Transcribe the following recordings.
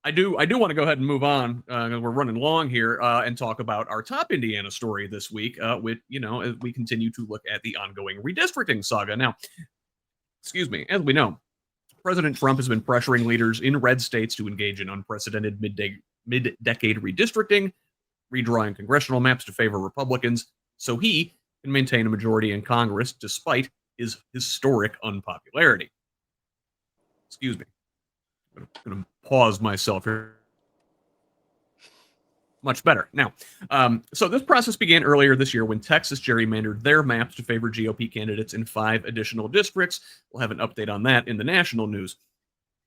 I do want to go ahead and move on. We're running long here, and talk about our top Indiana story this week. With as we continue to look at the ongoing redistricting saga. Now, excuse me, as we know, President Trump has been pressuring leaders in red states to engage in unprecedented mid-decade redistricting, redrawing congressional maps to favor Republicans, so he can maintain a majority in Congress despite his historic unpopularity. Excuse me. I'm going to pause myself here. Much better. Now, so this process began earlier this year when Texas gerrymandered their maps to favor GOP candidates in 5 additional districts. We'll have an update on that in the national news.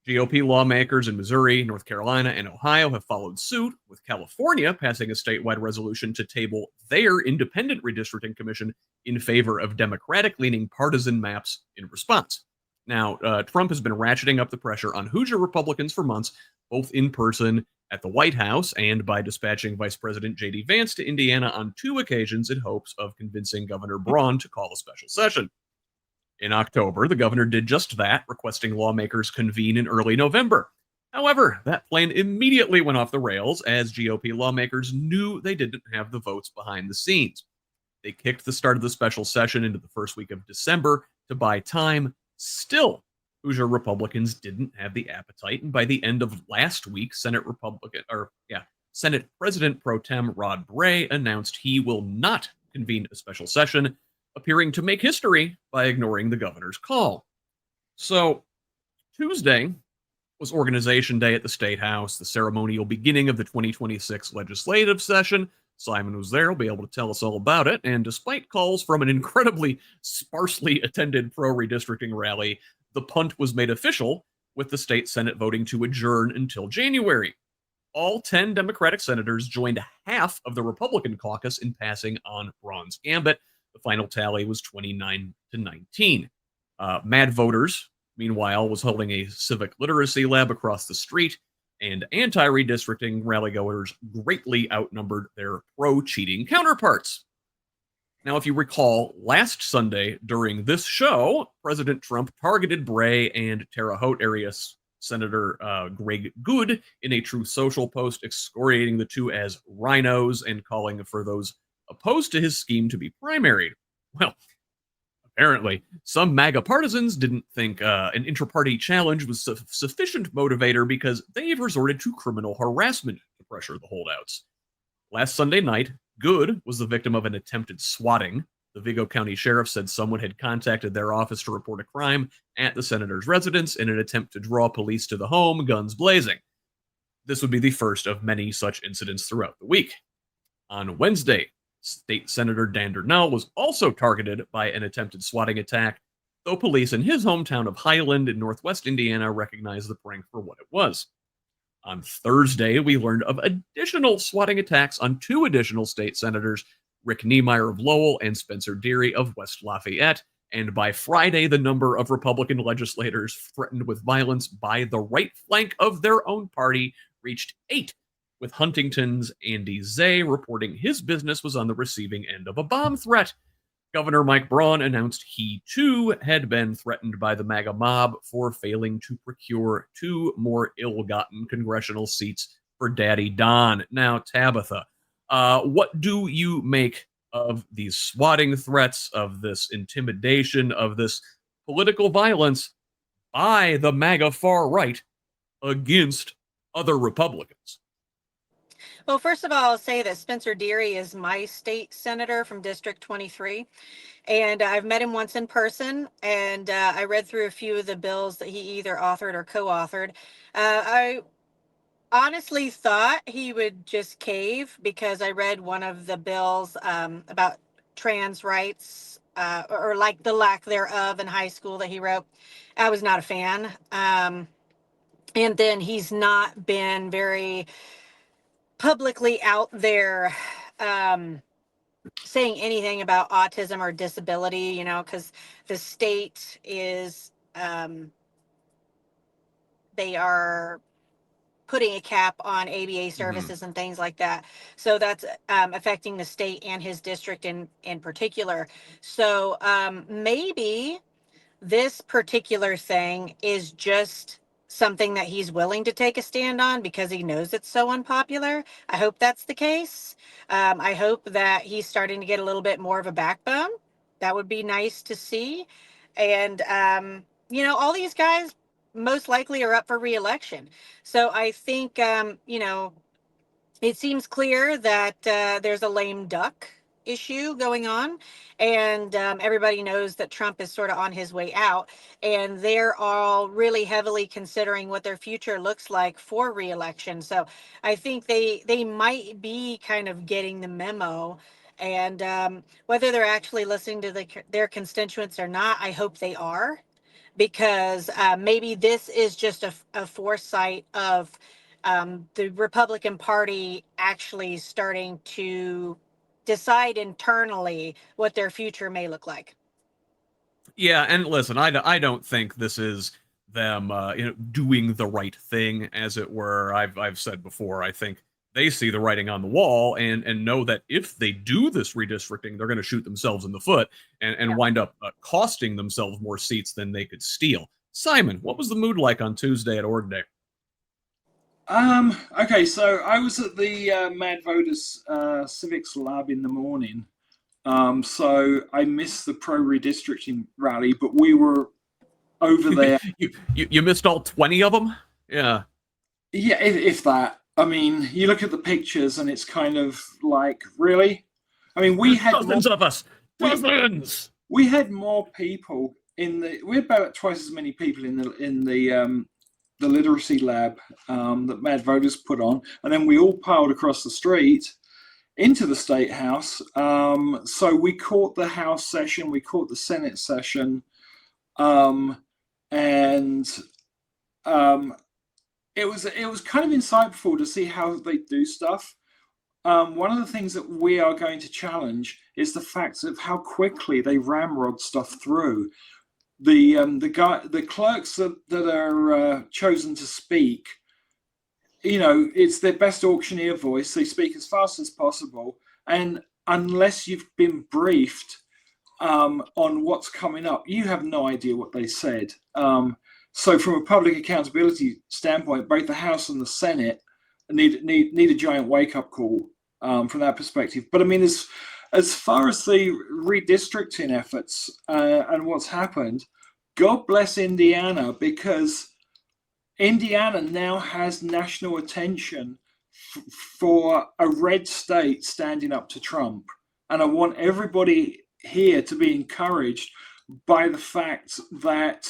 GOP lawmakers in Missouri, North Carolina, and Ohio have followed suit, with California passing a statewide resolution to table their independent redistricting commission in favor of Democratic-leaning partisan maps in response. Now, Trump has been ratcheting up the pressure on Hoosier Republicans for months, both in person at the White House and by dispatching Vice President J.D. Vance to Indiana on 2 occasions in hopes of convincing Governor Braun to call a special session. In October, the governor did just that, requesting lawmakers convene in early November. However, that plan immediately went off the rails as GOP lawmakers knew they didn't have the votes behind the scenes. They kicked the start of the special session into the first week of December to buy time. Still, Hoosier Republicans didn't have the appetite, and by the end of last week, Senate President Pro Tem Rod Bray announced he will not convene a special session, appearing to make history by ignoring the governor's call. So, Tuesday was Organization Day at the State House, the ceremonial beginning of the 2026 legislative session. Simon was there, will be able to tell us all about it, and despite calls from an incredibly sparsely attended pro-redistricting rally, the punt was made official, with the state Senate voting to adjourn until January. All 10 Democratic senators joined half of the Republican caucus in passing on Braun's gambit. The final tally was 29-19. Mad Voters, meanwhile, was holding a civic literacy lab across the street, and anti-redistricting rallygoers greatly outnumbered their pro-cheating counterparts. Now, if you recall, last Sunday during this show, President Trump targeted Bray and Terre Haute area Senator Greg Good in a Truth Social post, excoriating the two as rhinos and calling for those opposed to his scheme to be primaried. Well, apparently, some MAGA partisans didn't think an inter-party challenge was sufficient motivator because they've resorted to criminal harassment to pressure the holdouts. Last Sunday night, Good was the victim of an attempted swatting. The Vigo County Sheriff said someone had contacted their office to report a crime at the senator's residence in an attempt to draw police to the home, guns blazing. This would be the first of many such incidents throughout the week. On Wednesday, State Senator Dan Durnell was also targeted by an attempted swatting attack, though police in his hometown of Highland in northwest Indiana recognized the prank for what it was. On Thursday, we learned of additional swatting attacks on 2 additional state senators, Rick Niemeyer of Lowell and Spencer Deery of West Lafayette, and by Friday, the number of Republican legislators threatened with violence by the right flank of their own party reached 8, with Huntington's Andy Zay reporting his business was on the receiving end of a bomb threat. Governor Mike Braun announced he, too, had been threatened by the MAGA mob for failing to procure 2 more ill-gotten congressional seats for Daddy Don. Now, Tabitha, what do you make of these swatting threats, of this intimidation, of this political violence by the MAGA far right against other Republicans? Well, first of all, I'll say that Spencer Deery is my state senator from District 23, and I've met him once in person, and I read through a few of the bills that he either authored or co-authored. I honestly thought he would just cave because I read one of the bills about trans rights or like the lack thereof in high school that he wrote. I was not a fan. And then he's not been very publicly out there saying anything about autism or disability, because the state is, they are putting a cap on ABA services and things like that. So that's affecting the state and his district in particular. So maybe this particular thing is just something that he's willing to take a stand on because he knows it's so unpopular. I hope that's the case. I hope that he's starting to get a little bit more of a backbone. That would be nice to see. And, all these guys most likely are up for reelection. So I think, it seems clear that there's a lame duck issue going on, and everybody knows that Trump is sort of on his way out, and they're all really heavily considering what their future looks like for reelection. So I think they might be kind of getting the memo, and whether they're actually listening to their constituents or not, I hope they are, because maybe this is just a foresight of the Republican Party actually starting to decide internally what their future may look like. Yeah, and listen, I don't think this is them doing the right thing, as it were. I've said before, I think they see the writing on the wall and know that if they do this redistricting, they're going to shoot themselves in the foot and wind up costing themselves more seats than they could steal. Simon, what was the mood like on Tuesday at Org Day? Okay, so I was at the Mad Voters Civics Lab in the morning. So I missed the pro-redistricting rally, but we were over there. you missed all 20 of them? Yeah. Yeah, if that. I mean, you look at the pictures and it's kind of like, really? I mean, we had dozens of us. Dozens. We had more people we had about twice as many people in the literacy lab that Mad Voters put on, and then we all piled across the street into the State House. So we caught the House session, we caught the Senate session, and it was kind of insightful to see how they do stuff. One of the things that we are going to challenge is the fact of how quickly they ramrod stuff through. The clerks that are chosen to speak, it's their best auctioneer voice. They speak as fast as possible, and unless you've been briefed on what's coming up, you have no idea what they said. So from a public accountability standpoint, both the House and the Senate need a giant wake-up call from that perspective. But I mean, as far as the redistricting efforts and what's happened, God bless Indiana, because Indiana now has national attention for a red state standing up to Trump. And I want everybody here to be encouraged by the fact that,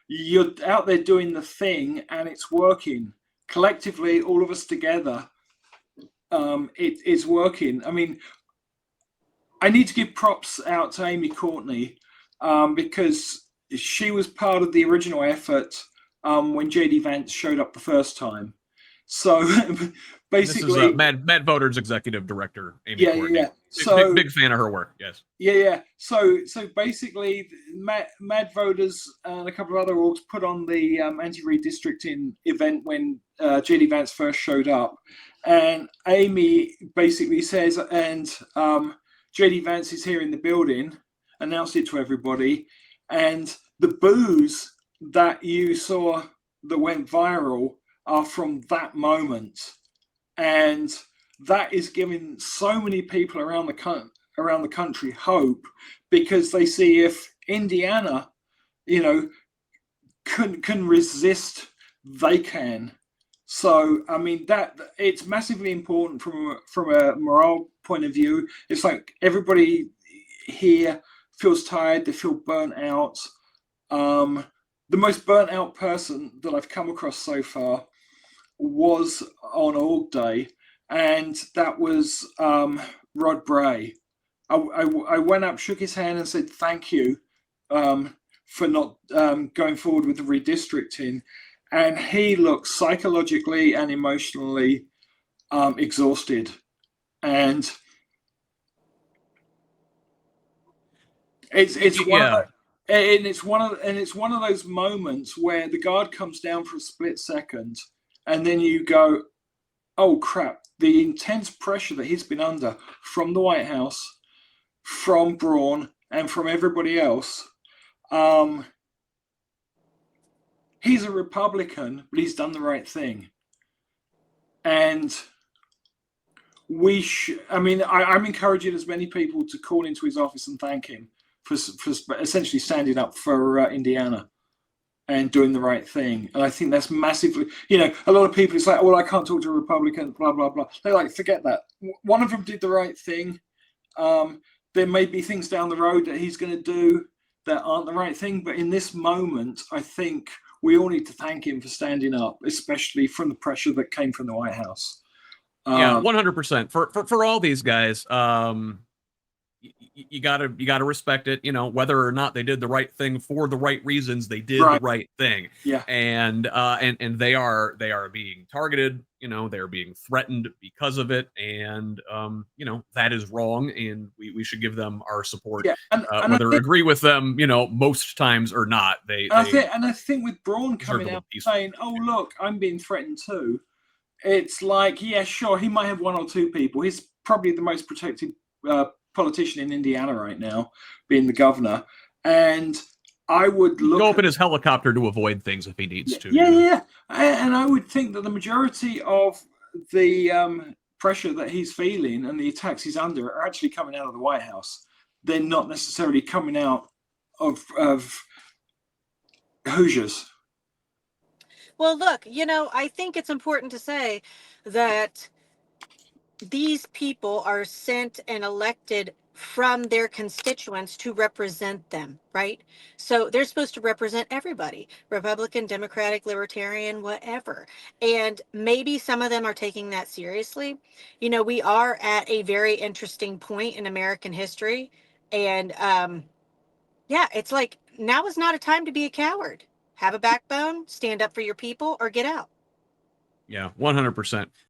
you're out there doing the thing and it's working. Collectively, all of us together, it is working. I mean, I need to give props out to Amy Courtney because she was part of the original effort when JD Vance showed up the first time. So basically, this is Mad Voters Executive Director Amy Courtney. Yeah. So big fan of her work. Yes. Yeah. So basically, Mad Voters and a couple of other orgs put on the anti-redistricting event when JD Vance first showed up, and Amy basically says, and JD Vance is here in the building, announced it to everybody, and the boos that you saw that went viral are from that moment, and that is giving so many people around the country hope, because they see if Indiana, can resist, they can. So I mean, that it's massively important from a morale point of view. It's like everybody here feels tired, they feel burnt out. The most burnt out person that I've come across so far was on Org Day, and that was Rod Bray. I went up, shook his hand, and said thank you for not going forward with the redistricting, and he looked psychologically and emotionally exhausted, and it's one of those moments where the guard comes down for a split second, and then you go, oh crap, the intense pressure that he's been under from the White House, from Braun, and from everybody else. he's a Republican, but he's done the right thing. And I'm encouraging as many people to call into his office and thank him for essentially standing up for Indiana and doing the right thing. And I think that's massively, a lot of people, it's like, well, I can't talk to a Republican, blah, blah, blah. They're like, forget that. One of them did the right thing. There may be things down the road that he's going to do that aren't the right thing. But in this moment, I think we all need to thank him for standing up, especially from the pressure that came from the White House. Yeah, 100%. For all these guys, you gotta respect it. Whether or not they did the right thing for the right reasons, they did the right thing. Yeah, and they are being targeted. They're being threatened because of it, and that is wrong, and we should give them our support. Yeah, and whether agree with them, most times or not. I think with Braun coming out saying, "Oh, look, I'm being threatened too," it's like, yeah, sure, he might have one or two people. He's probably the most protected politician in Indiana right now, being the governor. And I would go up in his helicopter to avoid things if he needs to. Yeah. And I would think that the majority of the pressure that he's feeling and the attacks he's under are actually coming out of the White House. They're not necessarily coming out of Hoosiers. Well, look, I think it's important to say that these people are sent and elected from their constituents to represent them, right? So they're supposed to represent everybody, Republican, Democratic, Libertarian, whatever. And maybe some of them are taking that seriously. We are at a very interesting point in American history. And it's like, now is not a time to be a coward. Have a backbone, stand up for your people, or get out. Yeah, 100%.